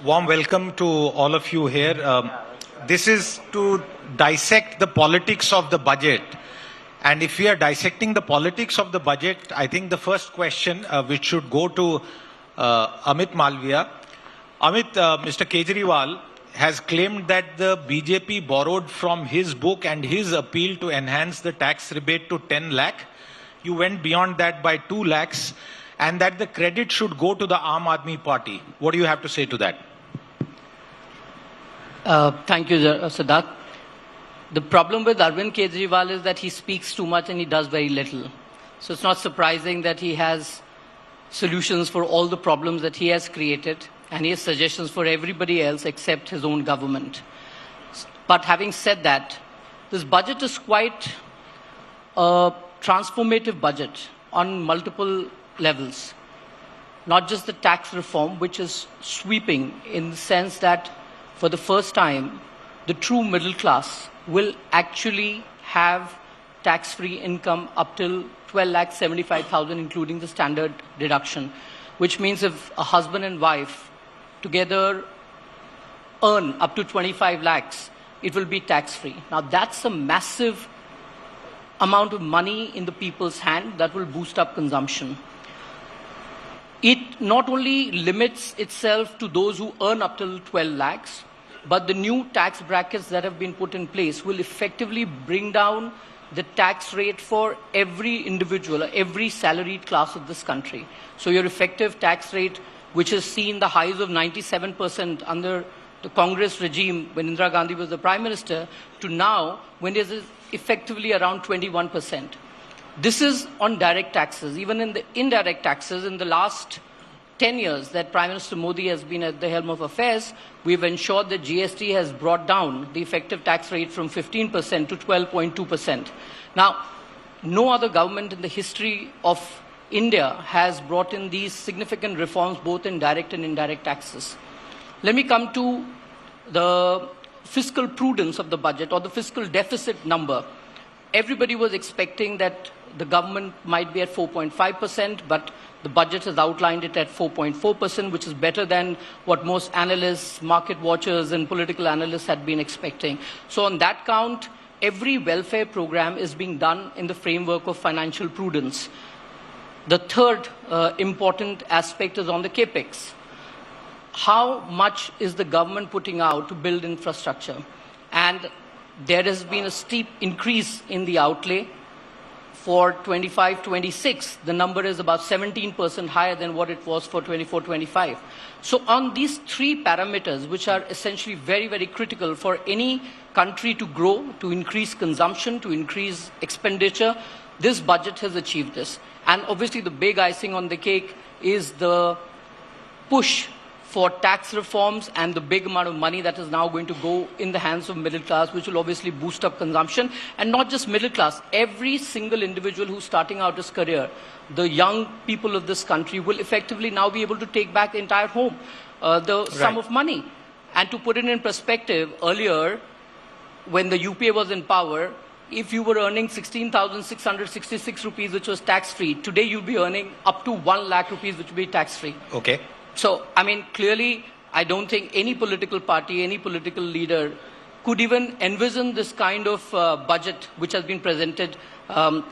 Warm welcome to all of you here. This is to dissect the politics of the budget. And if we are dissecting the politics of the budget, I think the first question which should go to Amit Malviya. Amit, Mr. Kejriwal has claimed that the BJP borrowed from his book and his appeal to enhance the tax rebate to 10 lakh. You went beyond that by 2 lakhs. And that the credit should go to the Aam Aadmi Party. What do you have to say to that? Thank you, Siddharth. The problem with Arvind Kejriwal is that he speaks too much and he does very little. So it's not surprising that he has solutions for all the problems that he has created, and he has suggestions for everybody else except his own government. But having said that, this budget is quite a transformative budget on multiple levels. Not just the tax reform, which is sweeping in the sense that for the first time, the true middle class will actually have tax-free income up till 12,75,000, including the standard deduction, which means if a husband and wife together earn up to 25 lakhs, it will be tax-free. Now that's a massive amount of money in the people's hand that will boost up consumption. It not only limits itself to those who earn up till 12 lakhs, but the new tax brackets that have been put in place will effectively bring down the tax rate for every individual, every salaried class of this country. So your effective tax rate, which has seen the highs of 97% under the Congress regime when Indira Gandhi was the Prime Minister, to now when it is effectively around 21%. This is on direct taxes. Even in the indirect taxes, in the last 10 years that Prime Minister Modi has been at the helm of affairs, we've ensured that GST has brought down the effective tax rate from 15% to 12.2%. Now, no other government in the history of India has brought in these significant reforms, both in direct and indirect taxes. Let me come to the fiscal prudence of the budget, or the fiscal deficit number. Everybody was expecting that the government might be at 4.5%, but the budget has outlined it at 4.4%, which is better than what most analysts, market watchers, and political analysts had been expecting. So on that count, every welfare program is being done in the framework of financial prudence. The third important aspect is on the capex. How much is the government putting out to build infrastructure? And there has been a steep increase in the outlay. For 25-26, the number is about 17% higher than what it was for 24-25. So on these three parameters, which are essentially very, very critical for any country to grow, to increase consumption, to increase expenditure, this budget has achieved this. And obviously the big icing on the cake is the push for tax reforms and the big amount of money that is now going to go in the hands of middle class, which will obviously boost up consumption. And not just middle class, every single individual who's starting out his career, the young people of this country will effectively now be able to take back the entire home, the sum of money. And to put it in perspective, earlier, when the UPA was in power, if you were earning 16,666 rupees, which was tax-free, today you'll be earning up to 1 lakh rupees, which will be tax-free. Okay. So, I mean, clearly, I don't think any political party, any political leader could even envision this kind of budget which has been presented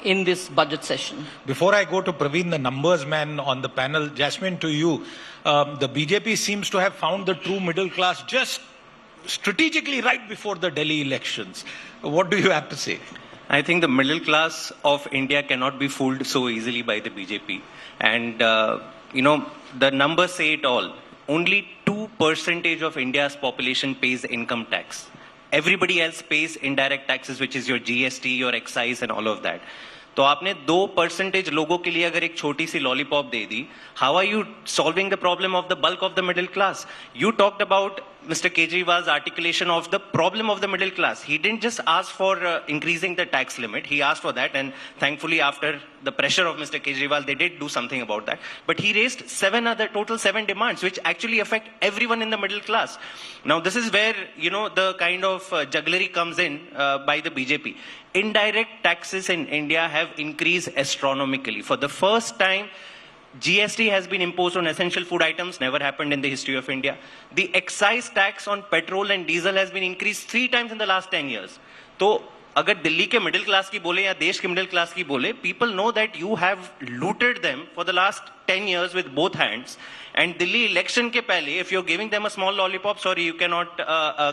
in this budget session. Before I go to Praveen, the numbers man on the panel, Jasmine, to you, the BJP seems to have found the true middle class just strategically right before the Delhi elections. What do you have to say? I think the middle class of India cannot be fooled so easily by the BJP. And, the numbers say it all. Only 2% of India's population pays income tax. Everybody else pays indirect taxes, which is your GST, your excise, and all of that. तो आपने 2% लोगों के लिए अगर एक छोटी सी lollipop दे दी, how are you solving the problem of the bulk of the middle class? You talked about Mr. Kejriwal's articulation of the problem of the middle class. He didn't just ask for increasing the tax limit. He asked for that, and thankfully after the pressure of Mr. Kejriwal, they did do something about that. But he raised total seven demands, which actually affect everyone in the middle class. Now, this is where, the kind of jugglery comes in by the BJP. Indirect taxes in India have increased astronomically. For the first time, GST has been imposed on essential food items, never happened in the history of India. The excise tax on petrol and diesel has been increased 3 times in the last 10 years. So, अगर दिल्ली के middle class की बोले या देश के middle class की बोले, people know that you have looted them for the last 10 years with both hands. And Delhi election के पहले, if you're giving them a small lollipop, sorry, you cannot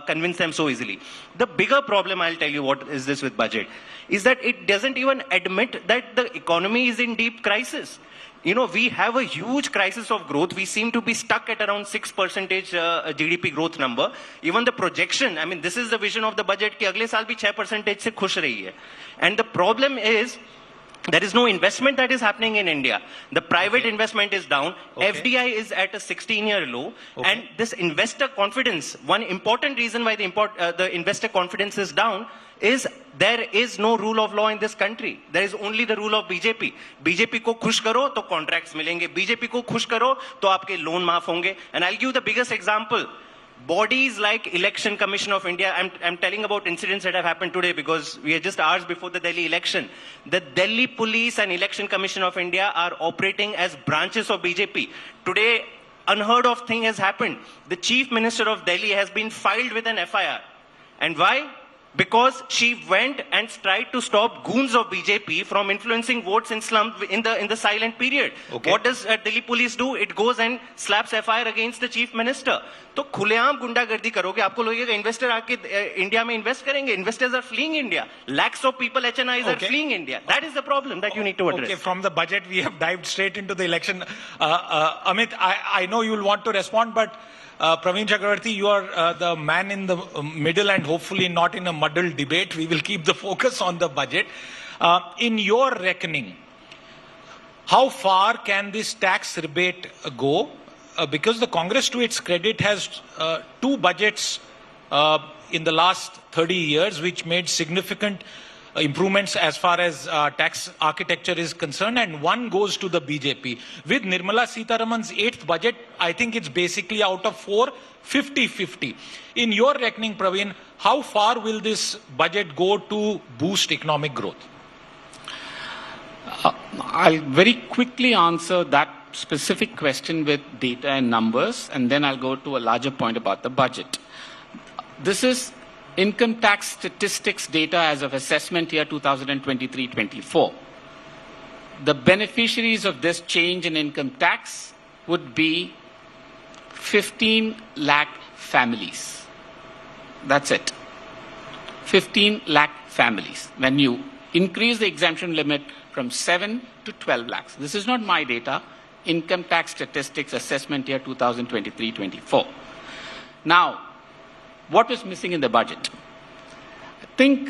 convince them so easily. The bigger problem, I'll tell you what is this with budget, is that it doesn't even admit that the economy is in deep crisis. You know, we have a huge crisis of growth. We seem to be stuck at around 6% GDP growth number. Even the projection, I mean, this is the vision of the budget कि अगले साल भी 6% से खुश रही है. And the problem is, there is no investment that is happening in India. The private investment is down. FDI is at a 16-year low. And this investor confidence, one important reason why the investor confidence is down is there is no rule of law in this country. There is only the rule of BJP. BJP को खुश करो तो contracts मिलेंगे. BJP को खुश करो तो आपके loan माफ होंगे. And I'll give the biggest example. Bodies like Election Commission of India, I'm telling about incidents that have happened today because we are just hours before the Delhi election. The Delhi Police and Election Commission of India are operating as branches of BJP. Today, unheard of thing has happened. The Chief Minister of Delhi has been filed with an FIR. And why? Because she went and tried to stop goons of BJP from influencing votes in slum in the silent period. What does Delhi police do? It goes and slaps FIR against the chief minister. तो खुलेआम गुंडागर्दी करोगे, आपको लगेगा investor आके India में invest करेंगे. Investors are fleeing India. Lakhs of people, HNIs are fleeing India. That is the problem that you need to address. Okay, from the budget we have dived straight into the election. Amit, I know you'll want to respond, but Praveen Chakravarti, you are the man in the middle and hopefully not in a muddled debate. We will keep the focus on the budget. In your reckoning, how far can this tax rebate go? Because the Congress, to its credit, has 2 budgets in the last 30 years, which made significant improvements as far as tax architecture is concerned, and 1 goes to the BJP. With Nirmala Sitharaman's 8th budget, I think it's basically out of 4, 50-50. In your reckoning, Praveen, how far will this budget go to boost economic growth? I'll very quickly answer that specific question with data and numbers, and then I'll go to a larger point about the budget. This is income tax statistics data as of assessment year 2023-24. The beneficiaries of this change in income tax would be 15 lakh families. That's it. 15 lakh families. When you increase the exemption limit from 7 to 12 lakhs. This is not my data. Income tax statistics assessment year 2023-24. Now, what is missing in the budget? I think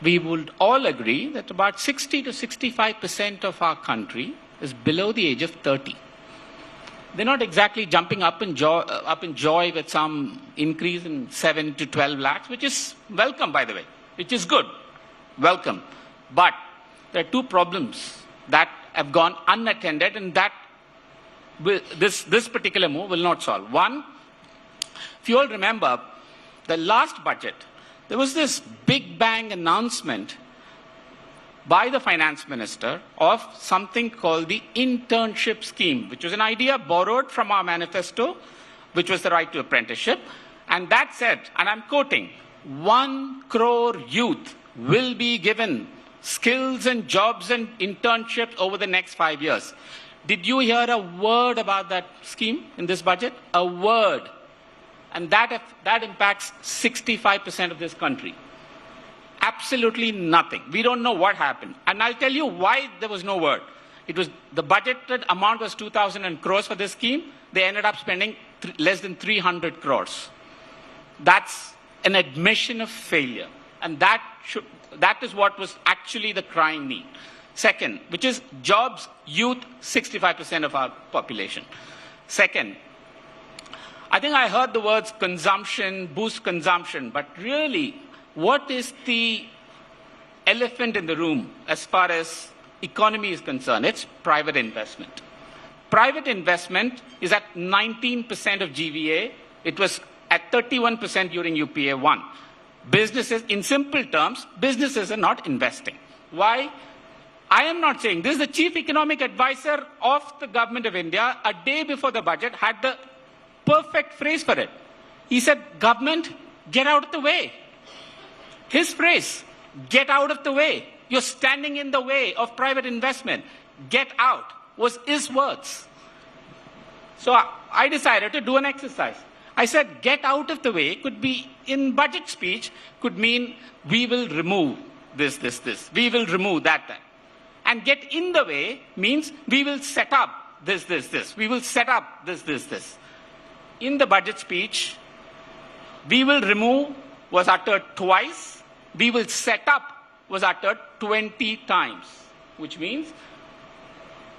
we would all agree that about 60 to 65% of our country is below the age of 30. They're not exactly jumping up in joy with some increase in 7 to 12 lakhs, which is welcome, by the way, which is good, welcome. But there are 2 problems that have gone unattended, and that this particular move will not solve. One, if you all remember, the last budget, there was this big bang announcement by the finance minister of something called the internship scheme, which was an idea borrowed from our manifesto, which was the right to apprenticeship. And that said, and I'm quoting, 1 crore youth will be given skills and jobs and internships over the next 5 years. Did you hear a word about that scheme in this budget? A word. And that impacts 65% of this country. Absolutely nothing. We don't know what happened. And I'll tell you why there was no word. It was the budgeted amount was 2,000 crores for this scheme. They ended up spending less than 300 crores. That's an admission of failure. And that is what was actually the crying need. Second, which is jobs, youth, 65% of our population. Second, I think I heard the words consumption, boost consumption, but really, what is the elephant in the room as far as economy is concerned? It's private investment. Private investment is at 19% of GVA. It was at 31% during UPA 1. Businesses, in simple terms, businesses are not investing. Why? I am not saying. This is the chief economic advisor of the government of India, a day before the budget, had the perfect phrase for it. He said, government, get out of the way. His phrase, get out of the way. You're standing in the way of private investment. Get out was his words. So I decided to do an exercise. I said, get out of the way could be, in budget speech, could mean we will remove this. We will remove that. And get in the way means we will set up this. We will set up this. In the budget speech, we will remove was uttered twice. We will set up was uttered 20 times, which means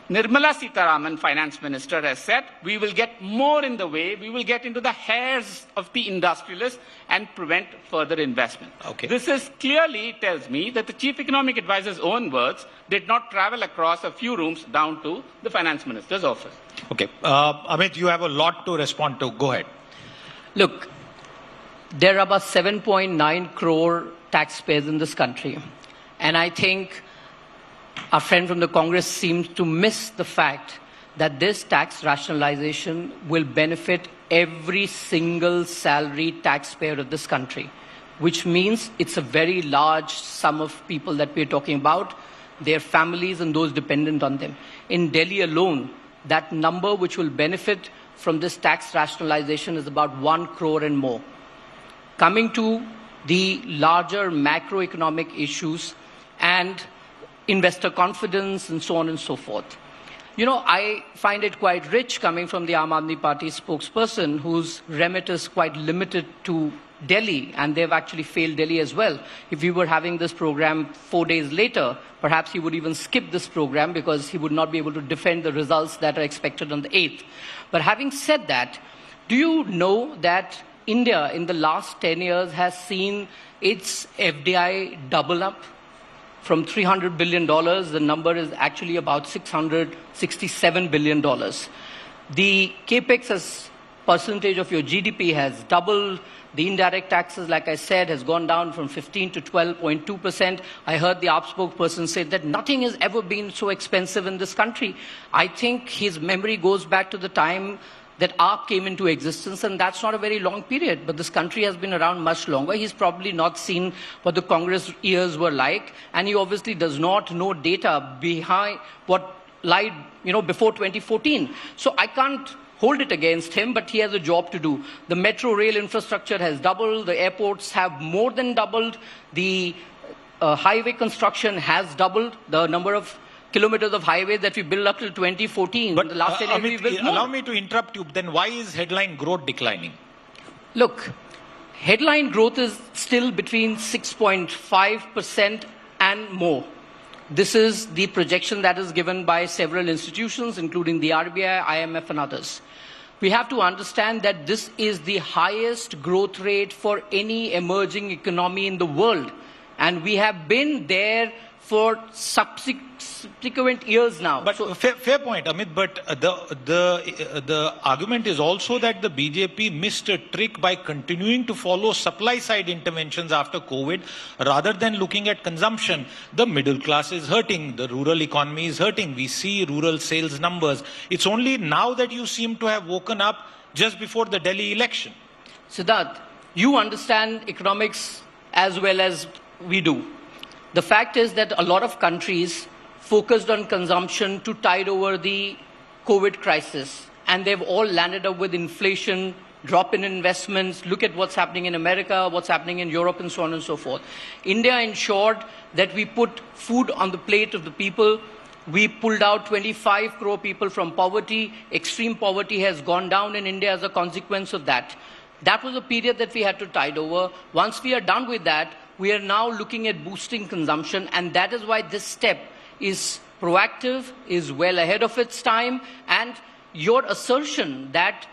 Nirmala Sitharaman, finance minister, has said we will get more in the way, we will get into the hairs of the industrialists and prevent further investment. Okay. This is clearly tells me that the chief economic advisor's own words did not travel across a few rooms down to the finance minister's office. Okay. Amit, you have a lot to respond to. Go ahead. Look, there are about 7.9 crore taxpayers in this country. And I think our friend from the Congress seems to miss the fact that this tax rationalization will benefit every single salaried taxpayer of this country, which means it's a very large sum of people that we're talking about, their families and those dependent on them. In Delhi alone, that number which will benefit from this tax rationalization is about 1 crore and more. Coming to the larger macroeconomic issues and investor confidence and so on and so forth. You know, I find it quite rich coming from the Aam Aadmi Party spokesperson whose remit is quite limited to Delhi, and they've actually failed Delhi as well. If we were having this program 4 days later, perhaps he would even skip this program because he would not be able to defend the results that are expected on the 8th. But having said that, do you know that India in the last 10 years has seen its FDI double up? From $300 billion, the number is actually about $667 billion. The capex as percentage of your GDP has doubled. The indirect taxes, like I said, has gone down from 15 to 12.2%. I heard the AAP spokesperson say that nothing has ever been so expensive in this country. I think his memory goes back to the time that AAP came into existence, and that's not a very long period, but this country has been around much longer. He's probably not seen what the Congress years were like, and he obviously does not know data behind what lied, before 2014. So I can't hold it against him, but he has a job to do. The metro rail infrastructure has doubled, the airports have more than doubled, the highway construction has doubled, the number of kilometers of highway that we built up till 2014. But the last 10 years we built more. Allow me to interrupt you. Then why is headline growth declining? Look, headline growth is still between 6.5% and more. This is the projection that is given by several institutions, including the RBI, IMF, and others. We have to understand that this is the highest growth rate for any emerging economy in the world. And we have been there for subsequent years now. But fair point, Amit. But the argument is also that the BJP missed a trick by continuing to follow supply-side interventions after COVID, rather than looking at consumption. The middle class is hurting. The rural economy is hurting. We see rural sales numbers. It's only now that you seem to have woken up just before the Delhi election. Siddharth, you understand economics as well as we do. The fact is that a lot of countries focused on consumption to tide over the COVID crisis, and they've all landed up with inflation, drop in investments. Look at what's happening in America, what's happening in Europe, and so on and so forth. India ensured that we put food on the plate of the people. We pulled out 25 crore people from poverty. Extreme poverty has gone down in India as a consequence of that. That was a period that we had to tide over. Once we are done with that, we are now looking at boosting consumption, and that is why this step is proactive, is well ahead of its time, and your assertion that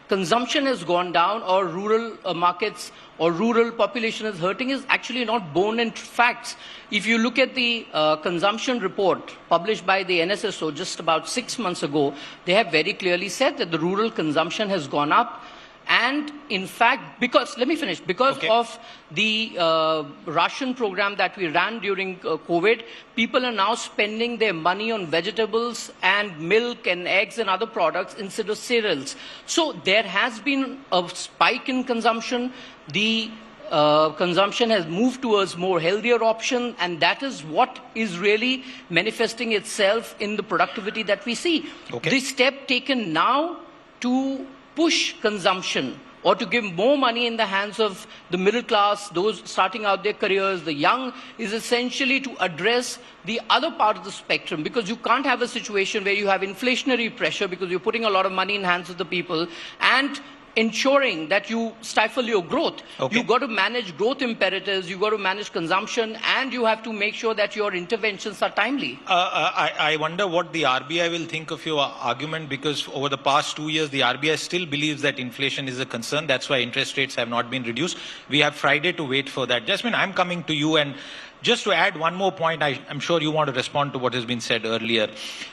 consumption has gone down or rural markets or rural population is hurting is actually not borne in facts. If you look at the consumption report published by the NSSO just about 6 months ago, they have very clearly said that the rural consumption has gone up, And in fact, let me finish, because of the ration program that we ran during COVID, people are now spending their money on vegetables and milk and eggs and other products instead of cereals. So there has been a spike in consumption. The consumption has moved towards more healthier option, and that is what is really manifesting itself in the productivity that we see. The step taken now to push consumption or to give more money in the hands of the middle class, those starting out their careers, the young, is essentially to address the other part of the spectrum, because you can't have a situation where you have inflationary pressure because you're putting a lot of money in the hands of the people and ensuring that you stifle your growth. You've got to manage growth imperatives, you've got to manage consumption, and you have to make sure that your interventions are timely. I wonder what the RBI will think of your argument, because over the past 2 years, the RBI still believes that inflation is a concern. That's why interest rates have not been reduced. We have Friday to wait for that. Jasmine, I'm coming to you, and just to add one more point, I'm sure you want to respond to what has been said earlier.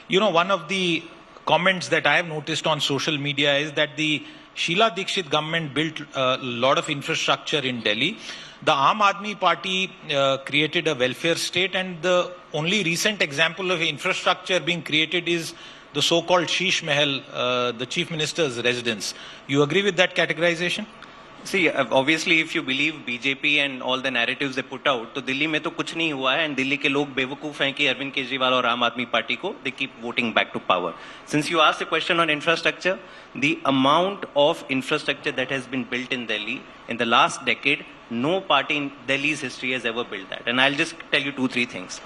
You know, one of the comments that I have noticed on social media is that the Sheila Dikshit government built a lot of infrastructure in Delhi. The Aam Aadmi Party created a welfare state, and the only recent example of infrastructure being created is the so-called Sheesh Mahal, the Chief Minister's residence. You agree with that categorization? See, obviously, if you believe BJP and all the narratives they put out, तो दिल्ली में तो कुछ नहीं हुआ है, and Delhi के लोग बेवकूफ हैं कि अरविंद केजरीवाल और आम आदमी पार्टी को they keep voting back to power. Since you asked a question on infrastructure, the amount of infrastructure that has been built in Delhi in the last decade, no party in Delhi's history has ever built that. And I'll just tell you 2-3 things.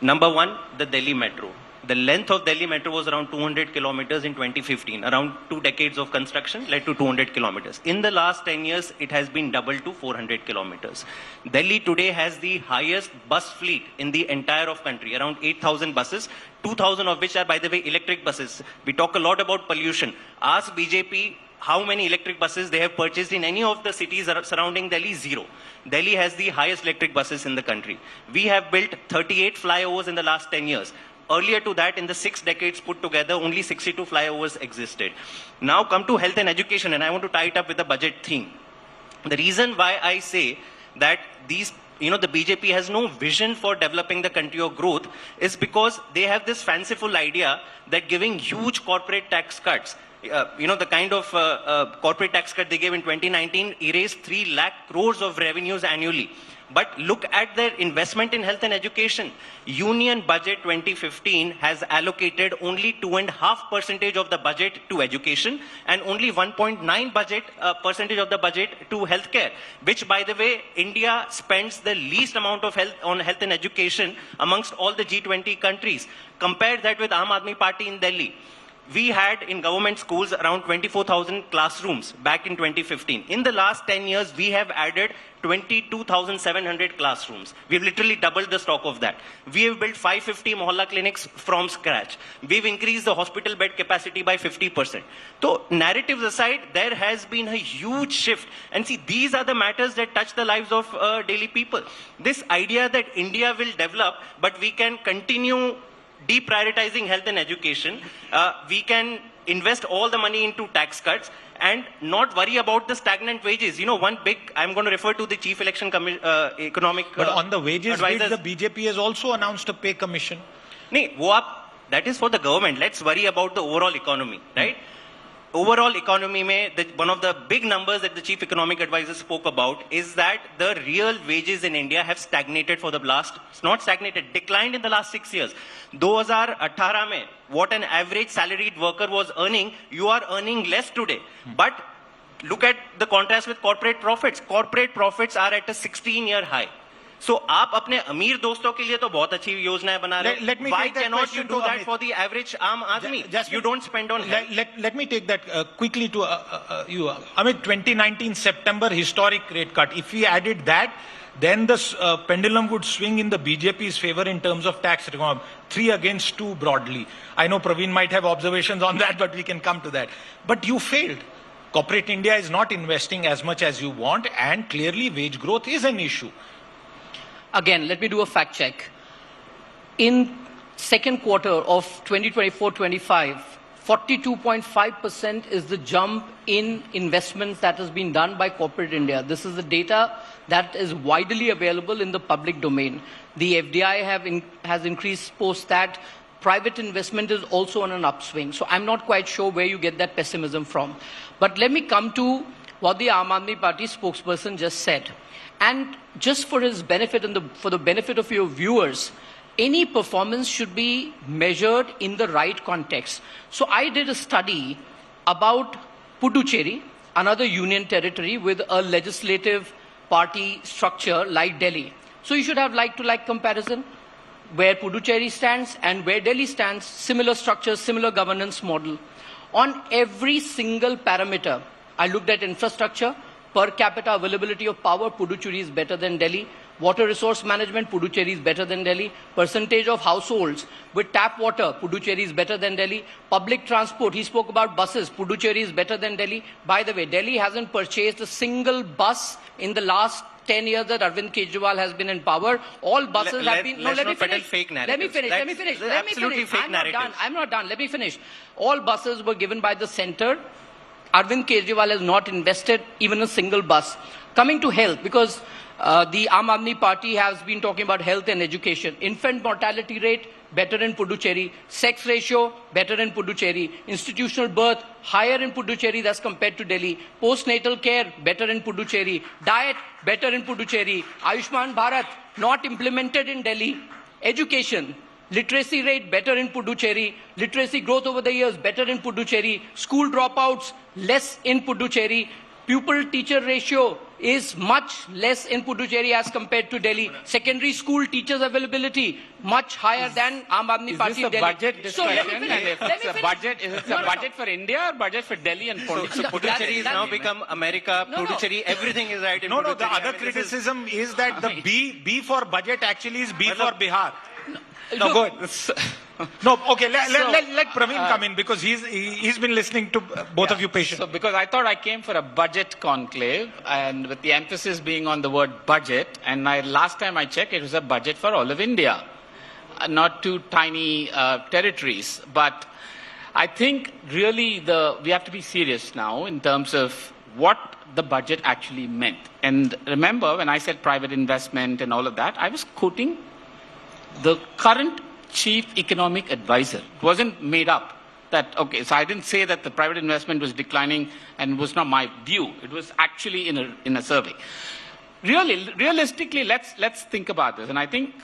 Number one, the Delhi Metro. The length of Delhi Metro was around 200 kilometers in 2015. Around 2 decades of construction led to 200 kilometers. In the last 10 years, it has been doubled to 400 kilometers. Delhi today has the highest bus fleet in the entire of country, around 8,000 buses, 2,000 of which are, by the way, electric buses. We talk a lot about pollution. Ask BJP how many electric buses they have purchased in any of the cities surrounding Delhi. Zero. Delhi has the highest electric buses in the country. We have built 38 flyovers in the last 10 years. Earlier to that, in the 6 decades put together, only 62 flyovers existed. Now come to health and education, and I want to tie it up with the budget theme. The reason why I say that the BJP has no vision for developing the country or growth is because they have this fanciful idea that giving huge corporate tax cuts, the kind of corporate tax cut they gave in 2019 erased 3 lakh crores of revenues annually. But look at their investment in health and education. Union budget 2015 has allocated only 2.5% of the budget to education and only 1.9% of the budget to healthcare, which, by the way, India spends the least amount of on health and education amongst all the G20 countries. Compare that with Aam Aadmi Party in Delhi. We had in government schools around 24,000 classrooms back in 2015. In the last 10 years, we have added 22,700 classrooms. We've literally doubled the stock of that. We have built 550 mohalla clinics from scratch. We've increased the hospital bed capacity by 50%. So narratives aside, there has been a huge shift. And see, these are the matters that touch the lives of daily people. This idea that India will develop, but we can continue deprioritizing health and education, we can invest all the money into tax cuts and not worry about the stagnant wages. I'm going to refer to the Chief Election Economic But on the wages bit, advisors. the BJP has also announced a pay commission. That is for the government. Let's worry about the overall economy, right? Overall economy, one of the big numbers that the Chief Economic Advisor spoke about is that the real wages in India have stagnated for the last, not stagnated, declined in the last 6 years. 2018 mein, what an average salaried worker was earning, you are earning less today. But look at the contrast with corporate profits. Corporate profits are at a 16-year high. So, आप अपने अमीर दोस्तों के लिए तो बहुत अच्छी योजनाएं बना रहे हैं. Why cannot you do that for the average आम आदमी? You don't spend on health. Let me take that quickly to you. Amit, 2019 September historic rate cut. If we added that, then the pendulum would swing in the BJP's favor in terms of tax reform. 3 against 2 broadly. I know Praveen might have observations on that, but we can come to that. But you failed. Corporate India is not investing as much as you want, and clearly wage growth is an issue. Again, let me do a fact check. In second quarter of 2024-25, 42.5% is the jump in investments that has been done by corporate India. This is the data that is widely available in the public domain. The FDI has increased post that. Private investment is also on an upswing. So I'm not quite sure where you get that pessimism from. But let me come to what the Aam Aadmi Party spokesperson just said. And just for his benefit and for the benefit of your viewers, any performance should be measured in the right context. So I did a study about Puducherry, another union territory with a legislative party structure like Delhi. So you should have like-to-like comparison, where Puducherry stands and where Delhi stands, similar structures, similar governance model. On every single parameter, I looked at infrastructure, per capita availability of power, Puducherry is better than Delhi. Water resource management, Puducherry is better than Delhi. Percentage of households with tap water, Puducherry is better than Delhi. Public transport, he spoke about buses, Puducherry is better than Delhi. By the way, Delhi hasn't purchased a single bus in the last 10 years that Arvind Kejriwal has been in power. All buses have been... No, let me finish. Fake Let me finish. Let me finish. Let me finish. I'm not done. Let me finish. All buses were given by the center. Arvind Kejriwal has not invested even a single bus. Coming to health, because the Aam Aadmi Party has been talking about health and education. Infant mortality rate, better in Puducherry. Sex ratio, better in Puducherry. Institutional birth, higher in Puducherry as compared to Delhi. Postnatal care, better in Puducherry. Diet, better in Puducherry. Ayushman Bharat, not implemented in Delhi. Education, literacy rate, better in Puducherry. Literacy growth over the years, better in Puducherry. School dropouts, less in Puducherry. Pupil-teacher ratio is much less in Puducherry as compared to Delhi. Secondary school teachers availability much higher than Aam Aadmi Party in Delhi. Budget discussion? Is it a budget for India or budget for Delhi and Pondicherry? So Puducherry has now become America. Puducherry, everything is right in Puducherry. The other criticism is that the B for budget actually is B for Bihar. No, go ahead. No, okay, let Praveen come in because he's been listening to both of you patiently. So because I thought I came for a budget conclave, and with the emphasis being on the word budget, and last time I checked, it was a budget for all of India, not two tiny territories. But I think really we have to be serious now in terms of what the budget actually meant. And remember, when I said private investment and all of that, I was quoting the current chief economic advisor. It wasn't made up. Okay, so I didn't say that the private investment was declining and was not my view. It was actually in a survey. Realistically, let's think about this. And I think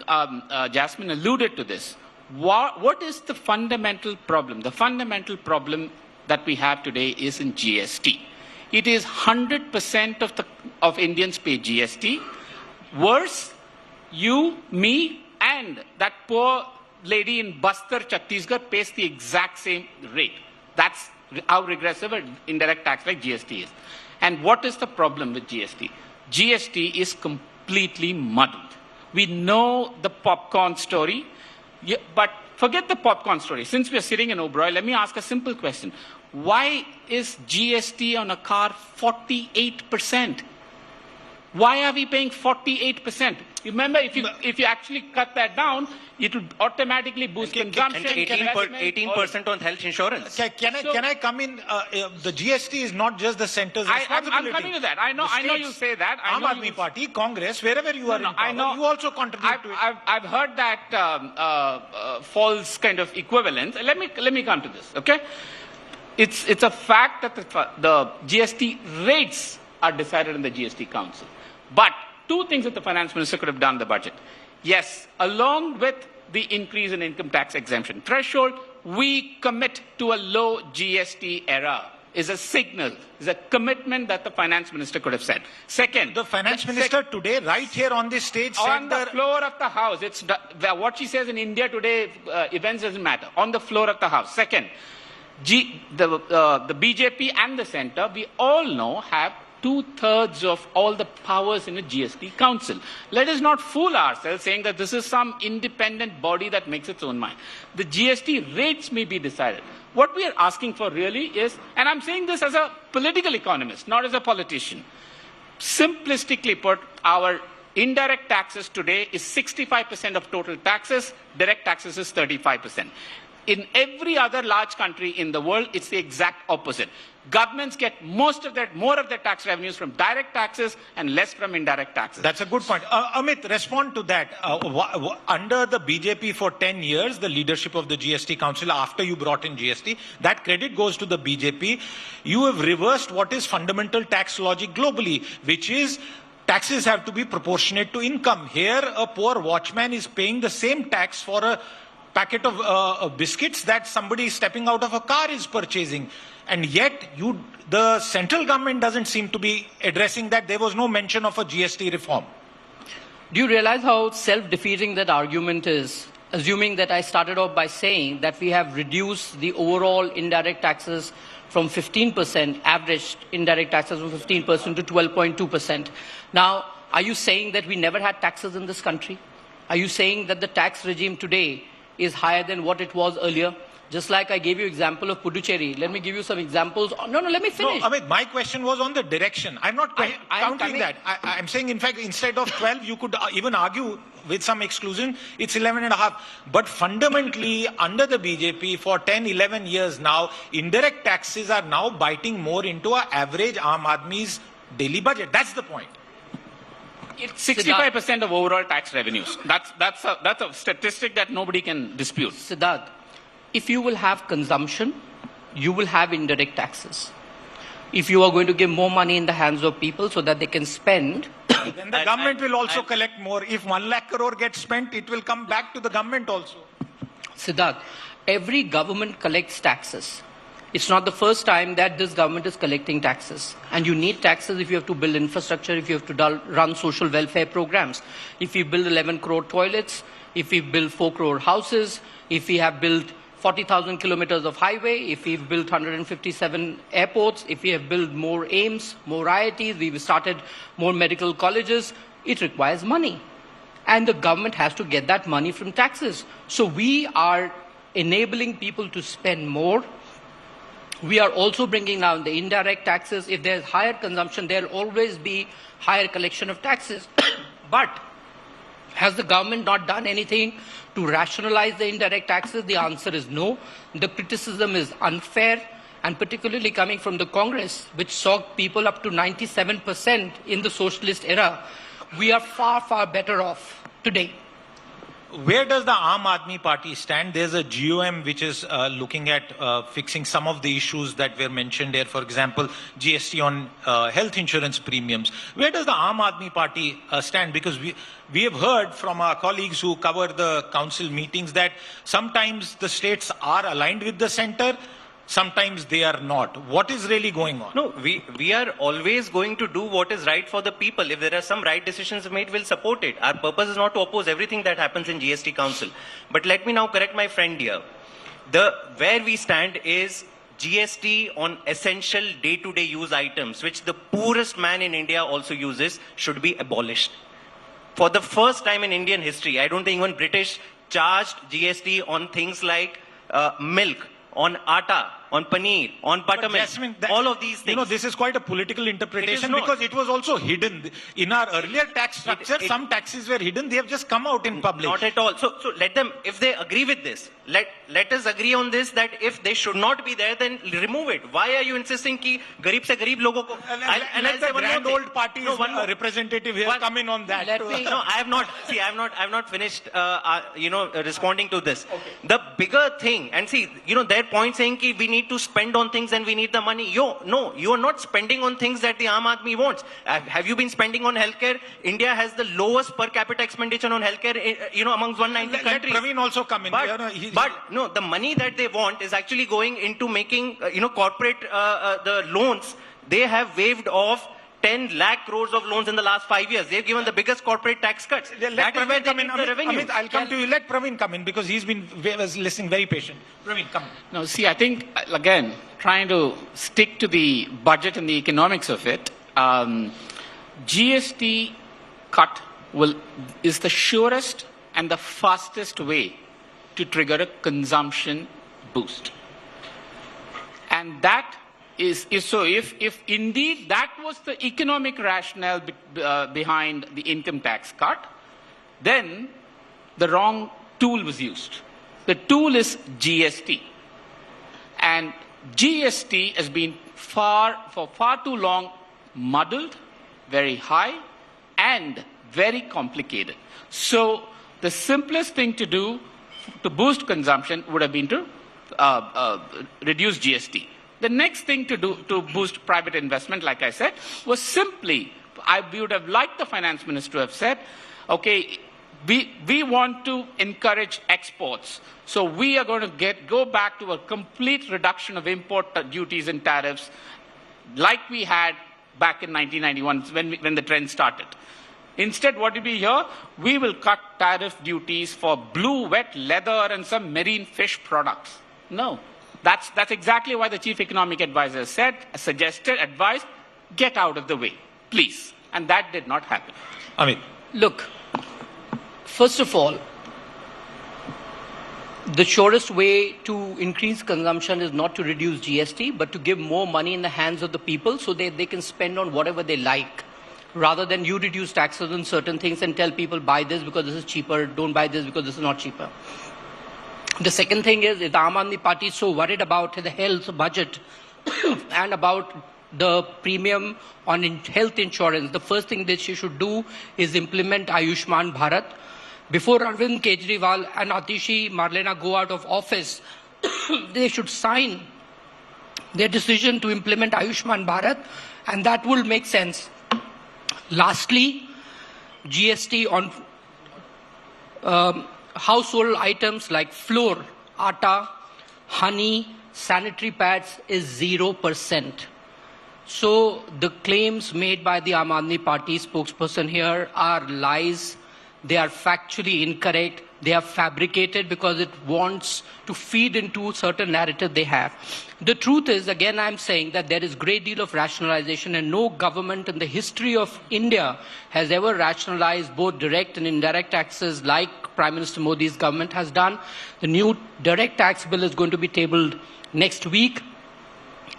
Jasmine alluded to this. What is the fundamental problem? The fundamental problem that we have today is in GST. It is 100% of Indians pay GST. Worse, you, me, and that poor lady in Bastar, Chhattisgarh pays the exact same rate. That's how regressive an indirect tax like GST is. And what is the problem with GST? GST is completely muddled. We know the popcorn story, but forget the popcorn story. Since we're sitting in Oberoi, let me ask a simple question. Why is GST on a car 48%? Why are we paying 48%? Remember, if you actually cut that down, it would automatically boost consumption. And 18% on health insurance. Can I come in? The GST is not just the centre's responsibility. I'm coming to that. I know you say that. Aam Aadmi Party, Congress, wherever you are in power, you also contribute to it. I've heard that false kind of equivalence. Let me come to this. Okay, it's a fact that the GST rates are decided in the GST Council. But two things that the finance minister could have done in the budget. Yes, along with the increase in income tax exemption threshold, we commit to a low GST era. Is a signal, is a commitment that the finance minister could have said. Second, the finance minister today, right here on this stage, said on the floor of the House. What she says in India today, events doesn't matter. On the floor of the House. Second, the BJP and the centre, we all know, have 2/3 of all the powers in a GST council. Let us not fool ourselves saying that this is some independent body that makes its own mind. The GST rates may be decided. What we are asking for really is, and I'm saying this as a political economist, not as a politician, simplistically put, our indirect taxes today is 65% of total taxes, direct taxes is 35%. In every other large country in the world, it's the exact opposite. Governments get more of their tax revenues from direct taxes and less from indirect taxes. That's a good point. Amit, respond to that. Under the BJP for 10 years, the leadership of the GST Council, after you brought in GST, that credit goes to the BJP. You have reversed what is fundamental tax logic globally, which is taxes have to be proportionate to income. Here, a poor watchman is paying the same tax for a packet of biscuits that somebody stepping out of a car is purchasing. And yet, the central government doesn't seem to be addressing that. There was no mention of a GST reform. Do you realize how self-defeating that argument is? Assuming that I started off by saying that we have reduced the overall indirect taxes from 15%, average indirect taxes from 15% to 12.2%. Now, are you saying that we never had taxes in this country? Are you saying that the tax regime today is higher than what it was earlier? Just like I gave you example of Puducherry. Let me give you some examples. No, let me finish. No, Amit, my question was on the direction. I'm not countering that. I'm saying, in fact, instead of 12, you could even argue with some exclusion, it's 11.5. But fundamentally, under the BJP, for 10, 11 years now, indirect taxes are now biting more into our average Aam Aadmi's daily budget. That's the point. It's 65% of overall tax revenues. That's a statistic that nobody can dispute. Siddharth, if you will have consumption, you will have indirect taxes. If you are going to give more money in the hands of people so that they can spend, then the government will also collect more. If 1 lakh crore gets spent, it will come back to the government also. Siddharth, every government collects taxes. It's not the first time that this government is collecting taxes. And you need taxes if you have to build infrastructure, if you have to run social welfare programs. If you build 11 crore toilets, if we build 4 crore houses, if we have built 40,000 kilometers of highway, if we've built 157 airports, if we have built more AIIMS, more IITs, we've started more medical colleges, it requires money. And the government has to get that money from taxes. So we are enabling people to spend more. We are also bringing down the indirect taxes. If there's higher consumption, there'll always be higher collection of taxes. But has the government not done anything to rationalize the indirect taxes? The answer is no. The criticism is unfair, and particularly coming from the Congress, which saw people up to 97% in the socialist era. We are far, far better off today. Where does the Aam Aadmi Party stand? There's a GOM which is looking at fixing some of the issues that were mentioned here. For example, GST on health insurance premiums. Where does the Aam Aadmi Party stand? Because we have heard from our colleagues who cover the council meetings that sometimes the states are aligned with the center, sometimes they are not. What is really going on? No, we are always going to do what is right for the people. If there are some right decisions made, we'll support it. Our purpose is not to oppose everything that happens in GST Council. But let me now correct my friend here. Where we stand is GST on essential day-to-day use items, which the poorest man in India also uses, should be abolished. For the first time in Indian history, I don't think even British charged GST on things like milk, on atta, on paneer, on buttermilk, all of these things. You know, this is quite a political interpretation because it was also hidden. In our earlier tax structure, some taxes were hidden. They have just come out in public. Not at all. So let them, if they agree with this, let us agree on this, that if they should not be there, then remove it. Why are you insisting ki garib se garib logo ko? And let the grand old party's representative here come in on that. No, I have not. See, I have not finished. Responding to this. Okay. The bigger thing, and see, their point saying ki we need to spend on things and we need the money. No, you are not spending on things that the Aam Aadmi wants. Have you been spending on healthcare? India has the lowest per capita expenditure on healthcare, amongst 190 countries. Let Praveen also come in. But no, the money that they want is actually going into making, corporate the loans. They have waived off 10 lakh crores of loans in the last 5 years. They've given the biggest corporate tax cuts. Let Praveen come in. Amit, I'll come to you. Let Praveen come in because he's been listening very patient. Praveen, come in. No, see, I think, again, trying to stick to the budget and the economics of it, GST cut is the surest and the fastest way to trigger a consumption boost. And that is so if indeed that was the economic rationale behind the income tax cut, then the wrong tool was used. The tool is GST. And GST has been for far too long muddled, very high, and very complicated. So the simplest thing to do to boost consumption would have been to reduce GST. The next thing to do to boost private investment, like I said, was simply, we would have liked the finance minister to have said, okay, we want to encourage exports. So we are going to go back to a complete reduction of import duties and tariffs like we had back in 1991 when the trend started. Instead, what did we hear? We will cut tariff duties for blue wet leather and some marine fish products. No. That's exactly why the chief economic advisor suggested, advised, get out of the way, please. And that did not happen. Amit. Look, first of all, the surest way to increase consumption is not to reduce GST, but to give more money in the hands of the people so they can spend on whatever they like, rather than you reduce taxes on certain things and tell people buy this because this is cheaper, don't buy this because this is not cheaper. The second thing is the Aam Aadmi Party is so worried about the health budget and about the premium on health insurance. The first thing that she should do is implement Ayushman Bharat. Before Arvind Kejriwal and Atishi Marlena go out of office, they should sign their decision to implement Ayushman Bharat, and that will make sense. Lastly, GST on household items like flour, atta, honey, sanitary pads is 0%. So the claims made by the Aam Aadmi Party spokesperson here are lies. They are factually incorrect. They are fabricated because it wants to feed into a certain narrative they have. The truth is, again, I'm saying that there is a great deal of rationalization, and no government in the history of India has ever rationalized both direct and indirect taxes like Prime Minister Modi's government has done. The new direct tax bill is going to be tabled next week.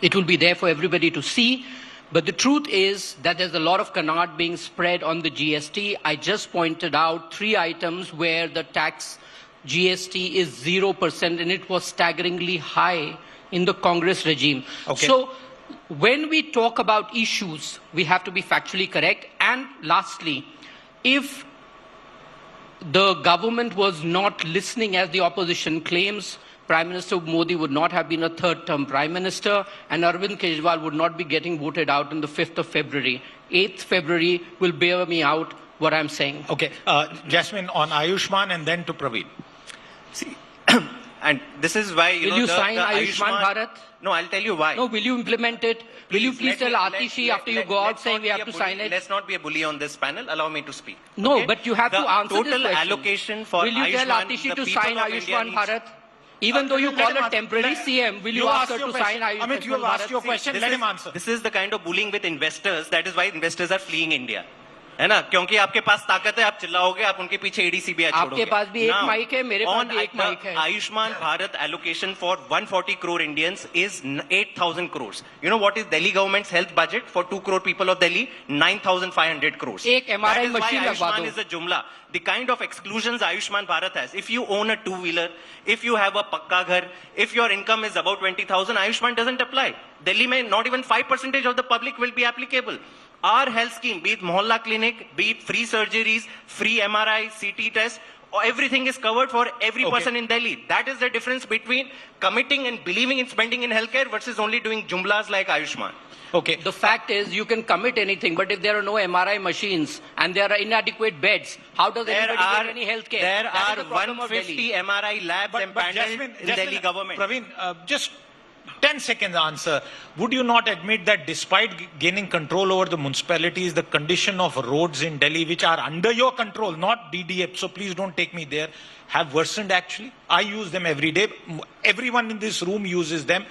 It will be there for everybody to see. But the truth is that there's a lot of canard being spread on the GST. I just pointed out 3 items where the tax GST is 0%, and it was staggeringly high in the Congress regime. Okay. So when we talk about issues, we have to be factually correct. And lastly, if the government was not listening as the opposition claims, Prime Minister Modi would not have been a third-term Prime Minister, and Arvind Kejriwal would not be getting voted out on the 5th of February. 8th February will bear me out what I'm saying. Okay. Jasmine, on Ayushman and then to Praveen. See, and this is why, Will you sign Ayushman Bharat? No, I'll tell you why. No, will you implement it? Will you please tell Atishi after you go out saying we have to sign it? Let's not be a bully on this panel. Allow me to speak. No, okay? but you have to answer this question. Total allocation for Will you tell Ayushman, Atishi the to people sign of India Ayushman needs- Bharat? Even though you call her temporary CM, will you ask her to sign Ayushman Bharat? Amit, you have asked your question. Let him answer. This is the kind of bullying with investors. That is why investors are fleeing India. है ना? क्योंकि आपके पास ताकत है, आप चिल्लाओगे, आप उनके पीछे ADCBI छोड़ोगे. आपके पास भी एक माइक है, मेरे पास भी एक माइक है. Ayushman Bharat allocation for 140 crore Indians is 8,000 crores. You know what is Delhi government's health budget for 2 crore people of Delhi? 9,500 crores. एक MRI machine That लगवा is why दो. Ayushman is a jumla. The kind of exclusions Ayushman Bharat has. If you own a two-wheeler, if you have a pakka ghar, if your income is about 20,000, Ayushman doesn't apply. Delhi mein not even 5% of the public will be applicable. Our health scheme, be it Mohalla clinic, be it free surgeries, free MRI, CT test, everything is covered for every person in Delhi. That is the difference between committing and believing in spending in healthcare versus only doing jumlas like Ayushman. Okay. The fact is, you can commit anything, but if there are no MRI machines and there are inadequate beds, how does anybody get any health care? There That is are the problem of 150 Delhi. MRI labs empaneled in Delhi government. Praveen, just 10 seconds answer. Would you not admit that despite gaining control over the municipalities, the condition of roads in Delhi, which are under your control, not DDF, so please don't take me there, have worsened actually? I use them every day. Everyone in this room uses them.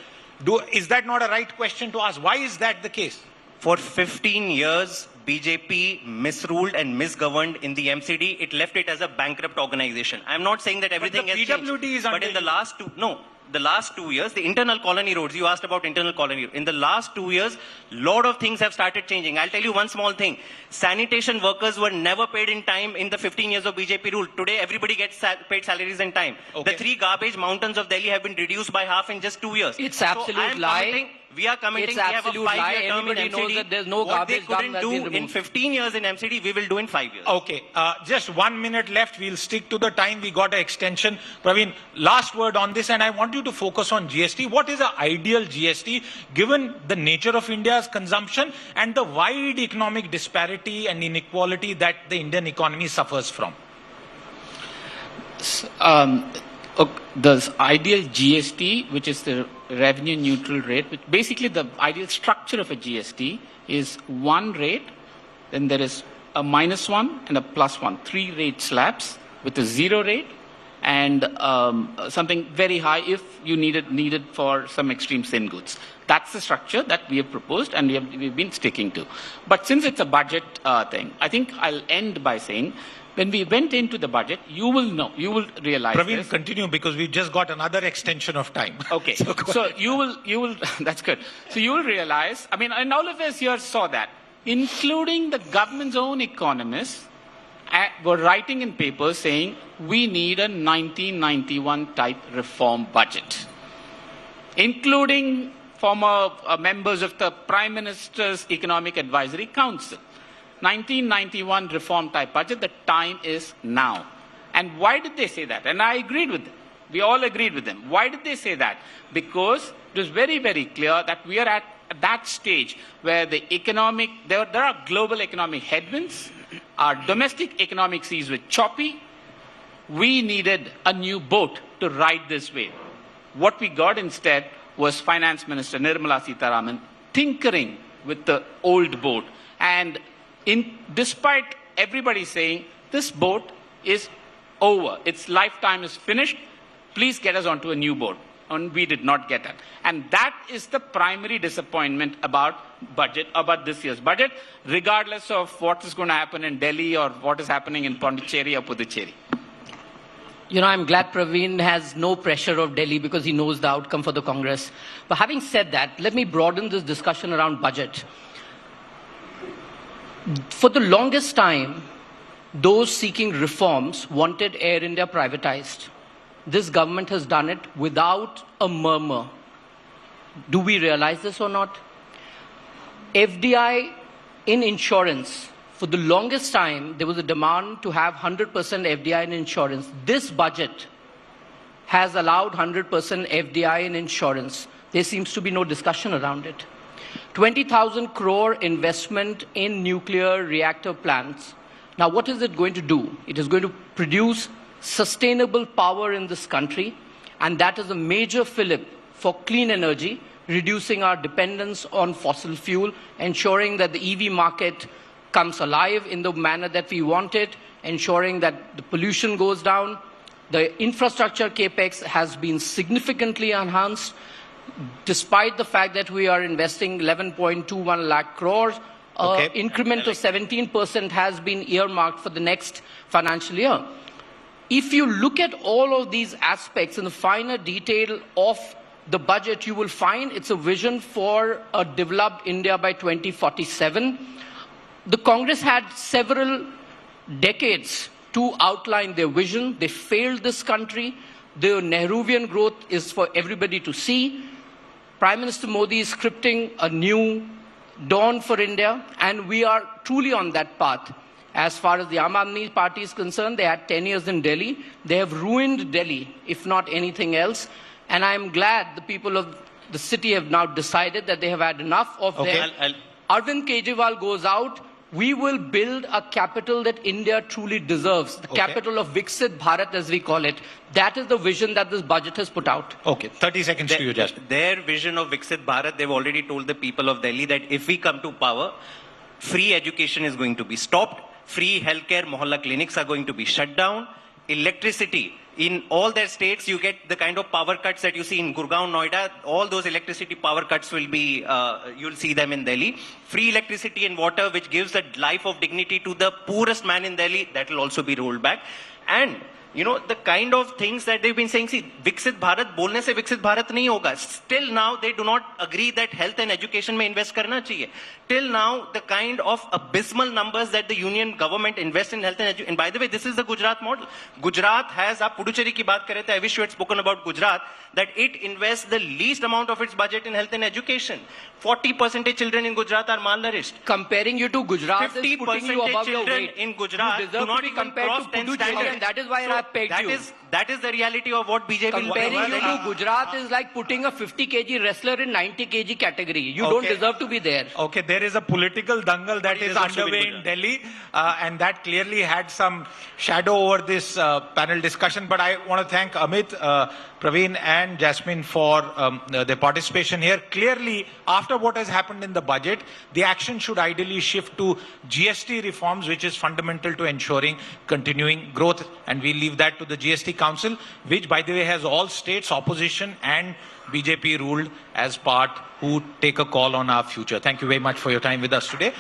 Is that not a right question to ask? Why is that the case? For 15 years, BJP misruled and misgoverned in the MCD. It left it as a bankrupt organization. I'm not saying that everything the has PWD changed. is But under in the you. last two, no, the last 2 years, the internal colony roads, you asked about internal colony. In the last 2 years, lot of things have started changing. I'll tell you one small thing. Sanitation workers were never paid in time in the 15 years of BJP rule. Today, everybody gets paid salaries in time. Okay. The 3 garbage mountains of Delhi have been reduced by half in just 2 years. It's absolute lie. We are committing. It's We have a absolute 5-year lie. term in Everybody knows MCD. that there's no What they garbage dump couldn't that's been do in removed. 15 years in MCD, we will do in 5 years. Okay, just 1 minute left. We'll stick to the time. We got an extension. Praveen, last word on this, and I want you to focus on GST. What is an ideal GST given the nature of India's consumption and the wide economic disparity and inequality that the Indian economy suffers from? The ideal GST, which is the revenue neutral rate, which basically the ideal structure of a GST is one rate, then there is a -1 and a +1, 3 rate slabs with a 0 rate, and something very high if you needed for some extreme sin goods. That's the structure that we have proposed and we've been sticking to. But since it's a budget thing, I think I'll end by saying, when we went into the budget, you will realize Praveen, this. continue because we just got another extension of time. Okay, so you will, that's good. So you will realize, I mean, and all of us here saw that, including the government's own economists, were writing in papers saying, we need a 1991 type reform budget, including former members of the Prime Minister's Economic Advisory Council. 1991 reform type budget, the time is now. And why did they say that? And I agreed with them. We all agreed with them. Why did they say that? Because it was very, very clear that we are at that stage where the economic, there are global economic headwinds, our domestic economic seas were choppy. We needed a new boat to ride this wave. What we got instead was Finance Minister Nirmala Sitharaman tinkering with the old boat. And despite everybody saying this boat is over, its lifetime is finished, please get us onto a new boat. And we did not get that. And that is the primary disappointment about this year's budget, regardless of what is going to happen in Delhi or what is happening in Pondicherry or Puducherry. You know, I'm glad Praveen has no pressure of Delhi because he knows the outcome for the Congress. But having said that, let me broaden this discussion around budget. For the longest time, those seeking reforms wanted Air India privatized. This government has done it without a murmur. Do we realize this or not? FDI in insurance. For the longest time, there was a demand to have 100% FDI in insurance. This budget has allowed 100% FDI in insurance. There seems to be no discussion around it. 20,000 crore investment in nuclear reactor plants. Now, what is it going to do? It is going to produce sustainable power in this country, and that is a major fillip for clean energy, reducing our dependence on fossil fuel, ensuring that the EV market comes alive in the manner that we want it, ensuring that the pollution goes down. The infrastructure capex has been significantly enhanced, despite the fact that we are investing 11.21 lakh crores. Increment of 17% has been earmarked for the next financial year. If you look at all of these aspects in the finer detail of the budget, you will find it's a vision for a developed India by 2047. The Congress had several decades to outline their vision. They failed this country. The Nehruvian growth is for everybody to see. Prime Minister Modi is scripting a new dawn for India, and we are truly on that path. As far as the Aam Aadmi Party is concerned, they had 10 years in Delhi. They have ruined Delhi, if not anything else. And I am glad the people of the city have now decided that they have had enough of them. Arvind Kejriwal goes out. We will build a capital that India truly deserves, the capital of Viksit Bharat, as we call it. That is the vision that this budget has put out. Okay, 30 seconds to you, Jasper. Their vision of Viksit Bharat, they've already told the people of Delhi that if we come to power, free education is going to be stopped, free healthcare, mohalla clinics are going to be shut down, electricity. In all their states, you get the kind of power cuts that you see in Gurgaon, Noida. All those electricity power cuts will be, you'll see them in Delhi. Free electricity and water, which gives a life of dignity to the poorest man in Delhi, that will also be rolled back. And You know, the kind of things that they've been saying, see, Viksit Bharat, bolne se Viksit Bharat nahi hoga. Still now, they do not agree that health and education mein invest karna chahiye. Till now, the kind of abysmal numbers that the union government invests in health and education. And by the way, this is the Gujarat model. Gujarat has, aap Puducherry ki baat kar rahe the, I wish you had spoken about Gujarat, that it invests the least amount of its budget in health and education. 40% of children in Gujarat are malnourished. Comparing you to Gujarat is putting you above your children weight. in Gujarat you deserve do not to be even compared cross to 10 Puducherry, standards. and that is why I pegged you. That is the reality of what BJP will Comparing do. you to Gujarat is like putting a 50 kg wrestler in 90 kg category. You don't Okay. deserve to be there. Okay, there is a political dangle that Nobody is deserves to be underway in in Delhi, and that clearly had some shadow over this panel discussion. But I want to thank Amit, Praveen, and Jasmine for their participation here. Clearly, after what has happened in the budget, the action should ideally shift to GST reforms, which is fundamental to ensuring continuing growth. And we leave that to the GST Council, which, by the way, has all states, opposition, and BJP ruled as part who take a call on our future. Thank you very much for your time with us today.